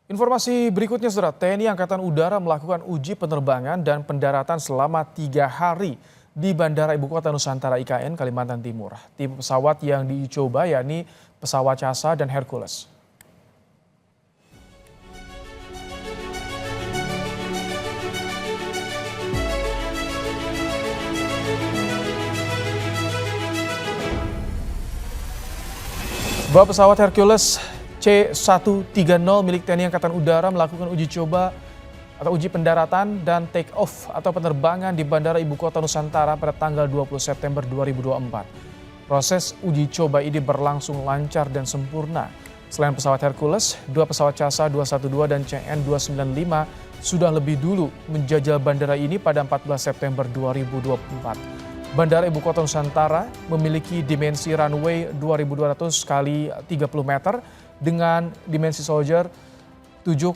Informasi berikutnya, Saudara, TNI Angkatan Udara melakukan uji penerbangan dan pendaratan selama 3 hari di Bandara Ibu Kota Nusantara IKN, Kalimantan Timur. Tipe pesawat yang dicoba yakni pesawat CASA dan Hercules. Bahwa pesawat Hercules C-130 milik TNI Angkatan Udara melakukan uji coba atau uji pendaratan dan take off atau penerbangan di Bandara Ibu Kota Nusantara pada tanggal 20 September 2024. Proses uji coba ini berlangsung lancar dan sempurna. Selain pesawat Hercules, 2 pesawat CASA 212 dan CN295 sudah lebih dulu menjajal bandara ini pada 14 September 2024. Bandara Ibu Kota Nusantara memiliki dimensi runway 2.200 kali 30 meter dengan dimensi soldier 7,5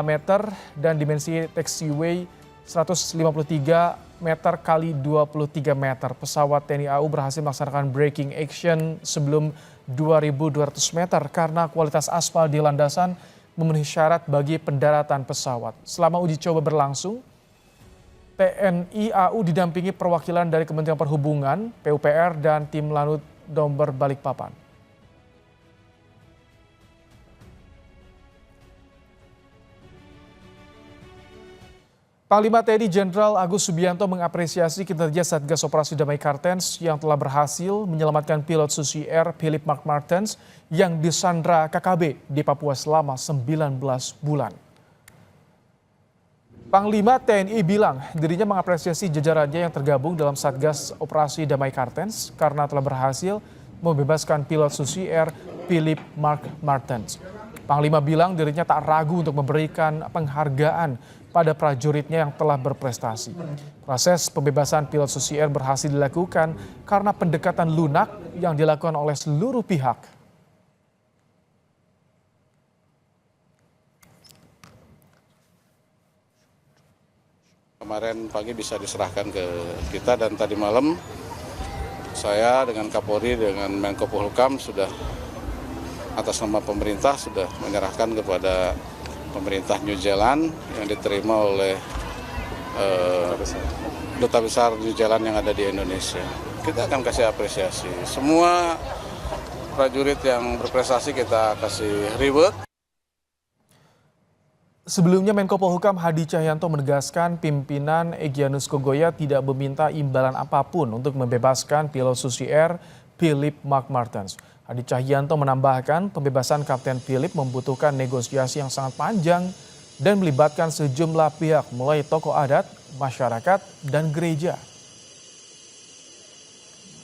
meter dan dimensi taxiway 153 meter kali 23 meter. Pesawat TNI AU berhasil melaksanakan braking action sebelum 2.200 meter karena kualitas aspal di landasan memenuhi syarat bagi pendaratan pesawat. Selama uji coba berlangsung, TNI AU didampingi perwakilan dari Kementerian Perhubungan, PUPR, dan tim Lanut Domber Balikpapan. Panglima TNI Jenderal Agus Subianto mengapresiasi kinerja Satgas Operasi Damai Kartens yang telah berhasil menyelamatkan pilot Susi Air Philip Mark Martens yang disandra KKB di Papua selama 19 bulan. Panglima TNI bilang dirinya mengapresiasi jajarannya yang tergabung dalam Satgas Operasi Damai Kartens karena telah berhasil membebaskan pilot Susi Air Philip Mark Martens. Panglima bilang dirinya tak ragu untuk memberikan penghargaan pada prajuritnya yang telah berprestasi. Proses pembebasan pilot Susi Air berhasil dilakukan karena pendekatan lunak yang dilakukan oleh seluruh pihak. Kemarin pagi bisa diserahkan ke kita dan tadi malam saya dengan Kapolri dengan Menko Polhukam sudah atas nama pemerintah sudah menyerahkan kepada pemerintah New Zealand yang diterima oleh Duta Besar New Zealand yang ada di Indonesia. Kita akan kasih apresiasi. Semua prajurit yang berprestasi kita kasih reward. Sebelumnya Menko Polhukam Hadi Cahyanto menegaskan pimpinan Egyanus Kogoya tidak meminta imbalan apapun untuk membebaskan pilot Susi Air Philip Mark Martens. Hadi Cahyanto menambahkan pembebasan Kapten Philip membutuhkan negosiasi yang sangat panjang dan melibatkan sejumlah pihak mulai tokoh adat, masyarakat, dan gereja.